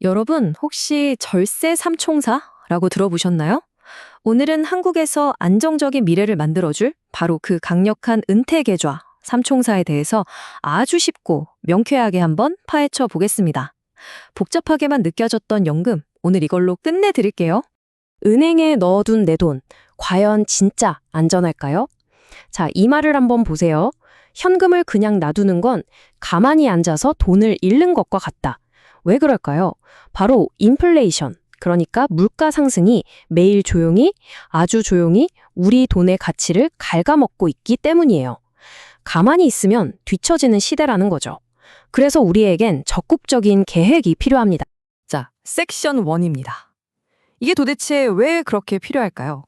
여러분, 혹시 절세 삼총사라고 들어보셨나요? 오늘은 한국에서 안정적인 미래를 만들어줄 바로 그 강력한 은퇴 계좌 삼총사에 대해서 아주 쉽고 명쾌하게 한번 파헤쳐 보겠습니다. 복잡하게만 느껴졌던 연금, 오늘 이걸로 끝내드릴게요. 은행에 넣어둔 내 돈, 과연 진짜 안전할까요? 자, 이 말을 한번 보세요. 현금을 그냥 놔두는 건 가만히 앉아서 돈을 잃는 것과 같다. 왜 그럴까요? 바로 인플레이션, 그러니까 물가 상승이 매일 조용히, 아주 조용히 우리 돈의 가치를 갉아먹고 있기 때문이에요. 가만히 있으면 뒤처지는 시대라는 거죠. 그래서 우리에겐 적극적인 계획이 필요합니다. 자, 섹션 1입니다. 이게 도대체 왜 그렇게 필요할까요?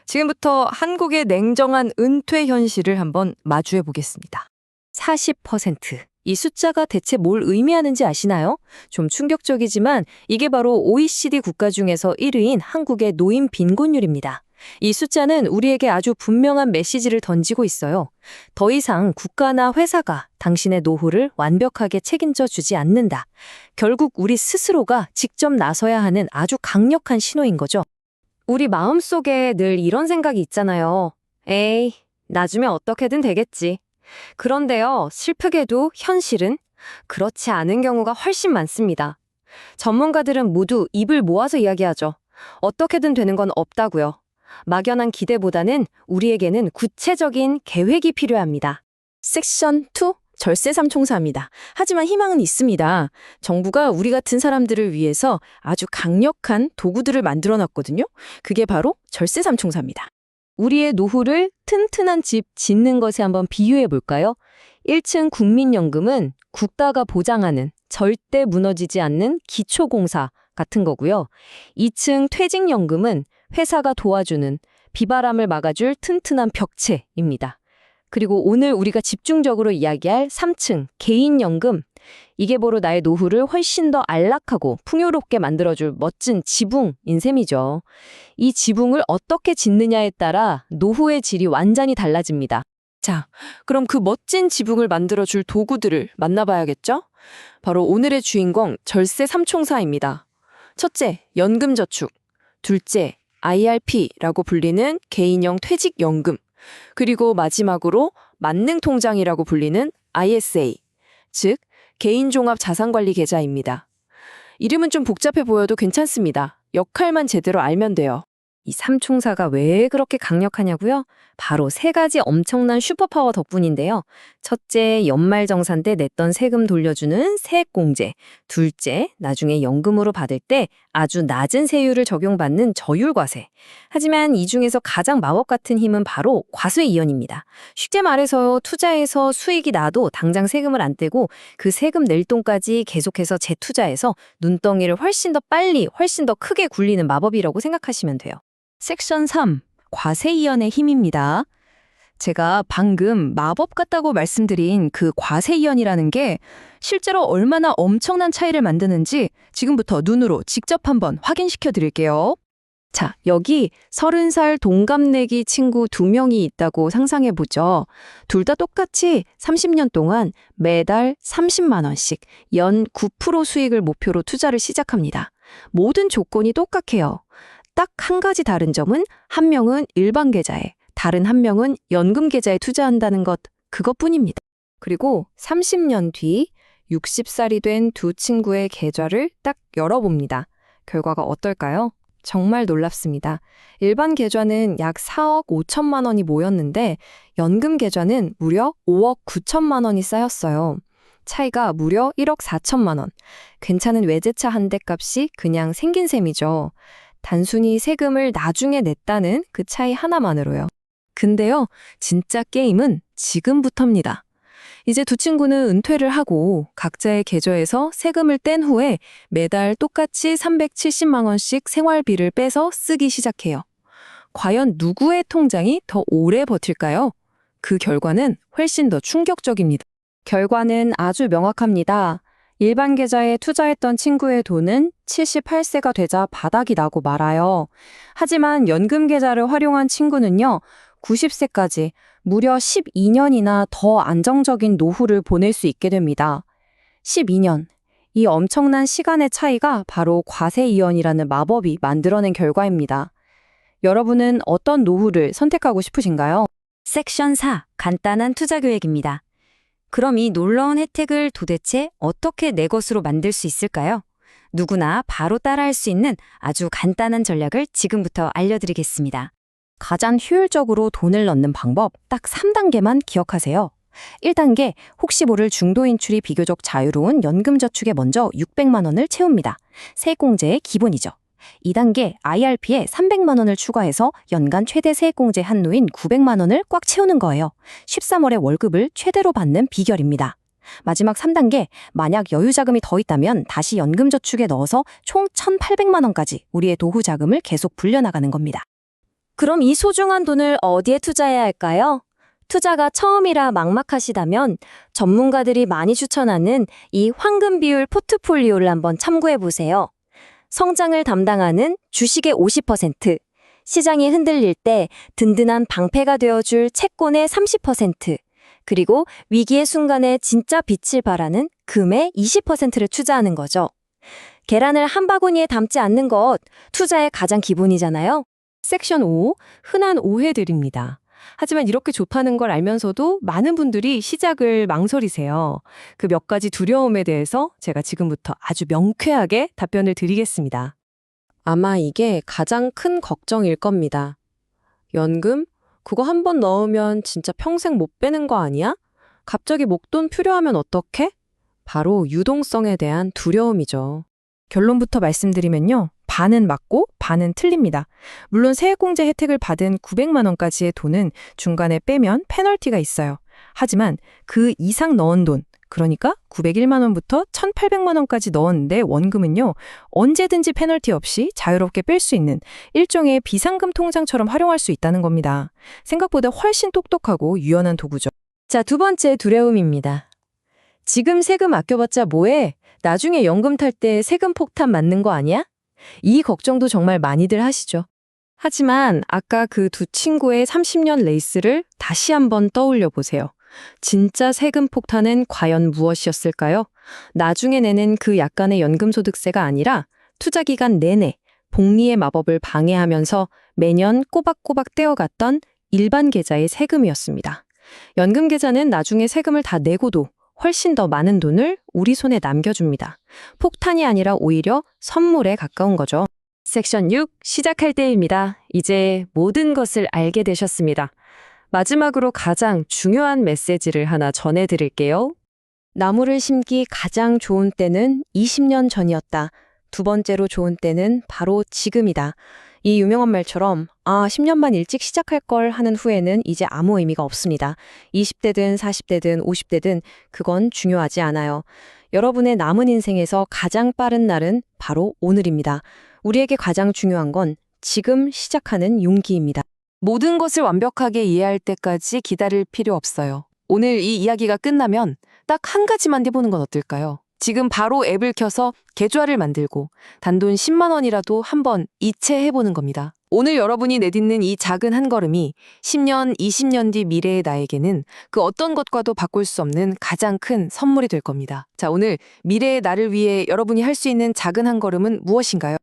지금부터 한국의 냉정한 은퇴 현실을 한번 마주해 보겠습니다. 40%. 이 숫자가 대체 뭘 의미하는지 아시나요? 좀 충격적이지만 이게 바로 OECD 국가 중에서 1위인 한국의 노인 빈곤율입니다. 이 숫자는 우리에게 아주 분명한 메시지를 던지고 있어요. 더 이상 국가나 회사가 당신의 노후를 완벽하게 책임져 주지 않는다. 결국 우리 스스로가 직접 나서야 하는 아주 강력한 신호인 거죠. 우리 마음속에 늘 이런 생각이 있잖아요. 에이, 나중에 어떻게든 되겠지. 그런데요, 슬프게도 현실은 그렇지 않은 경우가 훨씬 많습니다. 전문가들은 모두 입을 모아서 이야기하죠. 어떻게든 되는 건 없다고요. 막연한 기대보다는 우리에게는 구체적인 계획이 필요합니다. 섹션 2, 절세 삼총사입니다. 하지만 희망은 있습니다. 정부가 우리 같은 사람들을 위해서 아주 강력한 도구들을 만들어놨거든요. 그게 바로 절세 삼총사입니다. 우리의 노후를 튼튼한 집 짓는 것에 한번 비유해 볼까요? 1층 국민연금은 국가가 보장하는 절대 무너지지 않는 기초공사 같은 거고요. 2층 퇴직연금은 회사가 도와주는 비바람을 막아줄 튼튼한 벽체입니다. 그리고 오늘 우리가 집중적으로 이야기할 3층 개인연금, 이게 바로 나의 노후를 훨씬 더 안락하고 풍요롭게 만들어줄 멋진 지붕인 셈이죠. 이 지붕을 어떻게 짓느냐에 따라 노후의 질이 완전히 달라집니다. 자, 그럼 그 멋진 지붕을 만들어줄 도구들을 만나봐야겠죠? 바로 오늘의 주인공 절세 삼총사입니다. 첫째, 연금저축. 둘째, IRP라고 불리는 개인형 퇴직연금. 그리고 마지막으로 만능통장이라고 불리는 ISA, 즉 개인종합자산관리계좌입니다. 이름은 좀 복잡해 보여도 괜찮습니다. 역할만 제대로 알면 돼요. 이 삼총사가 왜 그렇게 강력하냐고요? 바로 세 가지 엄청난 슈퍼파워 덕분인데요. 첫째, 연말정산 때 냈던 세금 돌려주는 세액공제. 둘째, 나중에 연금으로 받을 때 아주 낮은 세율을 적용받는 저율과세. 하지만 이 중에서 가장 마법 같은 힘은 바로 과세이연입니다. 쉽게 말해서 투자해서 수익이 나도 당장 세금을 안 떼고 그 세금 낼 돈까지 계속해서 재투자해서 눈덩이를 훨씬 더 빨리, 훨씬 더 크게 굴리는 마법이라고 생각하시면 돼요. 섹션 3, 과세이연의 힘입니다. 제가 방금 마법 같다고 말씀드린 그 과세이연이라는 게 실제로 얼마나 엄청난 차이를 만드는지 지금부터 눈으로 직접 한번 확인시켜 드릴게요. 자, 여기 30살 동갑내기 친구 2명이 있다고 상상해 보죠. 둘 다 똑같이 30년 동안 매달 30만 원씩 연 9% 수익을 목표로 투자를 시작합니다. 모든 조건이 똑같아요. 딱 한 가지 다른 점은 한 명은 일반 계좌에, 다른 한 명은 연금 계좌에 투자한다는 것, 그것뿐입니다. 그리고 30년 뒤 60살이 된 두 친구의 계좌를 딱 열어봅니다. 결과가 어떨까요? 정말 놀랍습니다. 일반 계좌는 약 4억 5천만 원이 모였는데 연금 계좌는 무려 5억 9천만 원이 쌓였어요. 차이가 무려 1억 4천만 원. 괜찮은 외제차 한 대 값이 그냥 생긴 셈이죠. 단순히 세금을 나중에 냈다는 그 차이 하나만으로요. 근데요, 진짜 게임은 지금부터입니다. 이제 두 친구는 은퇴를 하고 각자의 계좌에서 세금을 뗀 후에 매달 똑같이 370만 원씩 생활비를 빼서 쓰기 시작해요. 과연 누구의 통장이 더 오래 버틸까요? 그 결과는 훨씬 더 충격적입니다. 결과는 아주 명확합니다. 일반 계좌에 투자했던 친구의 돈은 78세가 되자 바닥이 나고 말아요. 하지만 연금 계좌를 활용한 친구는요, 90세까지 무려 12년이나 더 안정적인 노후를 보낼 수 있게 됩니다. 12년. 이 엄청난 시간의 차이가 바로 과세이연이라는 마법이 만들어낸 결과입니다. 여러분은 어떤 노후를 선택하고 싶으신가요? 섹션 4. 간단한 투자 계획입니다. 그럼 이 놀라운 혜택을 도대체 어떻게 내 것으로 만들 수 있을까요? 누구나 바로 따라할 수 있는 아주 간단한 전략을 지금부터 알려드리겠습니다. 가장 효율적으로 돈을 넣는 방법 딱 3단계만 기억하세요. 1단계, 혹시 모를 중도 인출이 비교적 자유로운 연금저축에 먼저 600만 원을 채웁니다. 세액공제의 기본이죠. 2단계, IRP에 300만 원을 추가해서 연간 최대 세액공제 한도인 900만 원을 꽉 채우는 거예요. 13월에 월급을 최대로 받는 비결입니다. 마지막 3단계, 만약 여유 자금이 더 있다면 다시 연금저축에 넣어서 총 1,800만 원까지 우리의 노후 자금을 계속 불려나가는 겁니다. 그럼 이 소중한 돈을 어디에 투자해야 할까요? 투자가 처음이라 막막하시다면 전문가들이 많이 추천하는 이 황금 비율 포트폴리오를 한번 참고해 보세요. 성장을 담당하는 주식의 50%, 시장이 흔들릴 때 든든한 방패가 되어줄 채권의 30%, 그리고 위기의 순간에 진짜 빛을 발하는 금의 20%를 투자하는 거죠. 계란을 한 바구니에 담지 않는 것, 투자의 가장 기본이잖아요. 섹션 5, 흔한 오해들입니다. 하지만 이렇게 좁하는 걸 알면서도 많은 분들이 시작을 망설이세요. 그 몇 가지 두려움에 대해서 제가 지금부터 아주 명쾌하게 답변을 드리겠습니다. 아마 이게 가장 큰 걱정일 겁니다. 연금? 그거 한 번 넣으면 진짜 평생 못 빼는 거 아니야? 갑자기 목돈 필요하면 어떡해? 바로 유동성에 대한 두려움이죠. 결론부터 말씀드리면요. 반은 맞고 반은 틀립니다. 물론 세액공제 혜택을 받은 900만 원까지의 돈은 중간에 빼면 페널티가 있어요. 하지만 그 이상 넣은 돈, 그러니까 901만 원부터 1,800만 원까지 넣었는데 원금은요. 언제든지 페널티 없이 자유롭게 뺄 수 있는 일종의 비상금 통장처럼 활용할 수 있다는 겁니다. 생각보다 훨씬 똑똑하고 유연한 도구죠. 자, 두 번째 두려움입니다. 지금 세금 아껴봤자 뭐해? 나중에 연금 탈 때 세금 폭탄 맞는 거 아니야? 이 걱정도 정말 많이들 하시죠. 하지만 아까 그 두 친구의 30년 레이스를 다시 한번 떠올려 보세요. 진짜 세금 폭탄은 과연 무엇이었을까요? 나중에 내는 그 약간의 연금소득세가 아니라 투자 기간 내내 복리의 마법을 방해하면서 매년 꼬박꼬박 떼어갔던 일반 계좌의 세금이었습니다. 연금 계좌는 나중에 세금을 다 내고도 훨씬 더 많은 돈을 우리 손에 남겨줍니다. 폭탄이 아니라 오히려 선물에 가까운 거죠. 섹션 6, 시작할 때입니다. 이제 모든 것을 알게 되셨습니다. 마지막으로 가장 중요한 메시지를 하나 전해드릴게요. 나무를 심기 가장 좋은 때는 20년 전이었다. 두 번째로 좋은 때는 바로 지금이다. 이 유명한 말처럼 10년만 일찍 시작할 걸 하는 후에는 이제 아무 의미가 없습니다. 20대든 40대든 50대든 그건 중요하지 않아요. 여러분의 남은 인생에서 가장 빠른 날은 바로 오늘입니다. 우리에게 가장 중요한 건 지금 시작하는 용기입니다. 모든 것을 완벽하게 이해할 때까지 기다릴 필요 없어요. 오늘 이 이야기가 끝나면 딱 한 가지만 해보는 건 어떨까요? 지금 바로 앱을 켜서 계좌를 만들고 단돈 10만 원이라도 한번 이체해보는 겁니다. 오늘 여러분이 내딛는 이 작은 한 걸음이 10년, 20년 뒤 미래의 나에게는 그 어떤 것과도 바꿀 수 없는 가장 큰 선물이 될 겁니다. 자, 오늘 미래의 나를 위해 여러분이 할 수 있는 작은 한 걸음은 무엇인가요?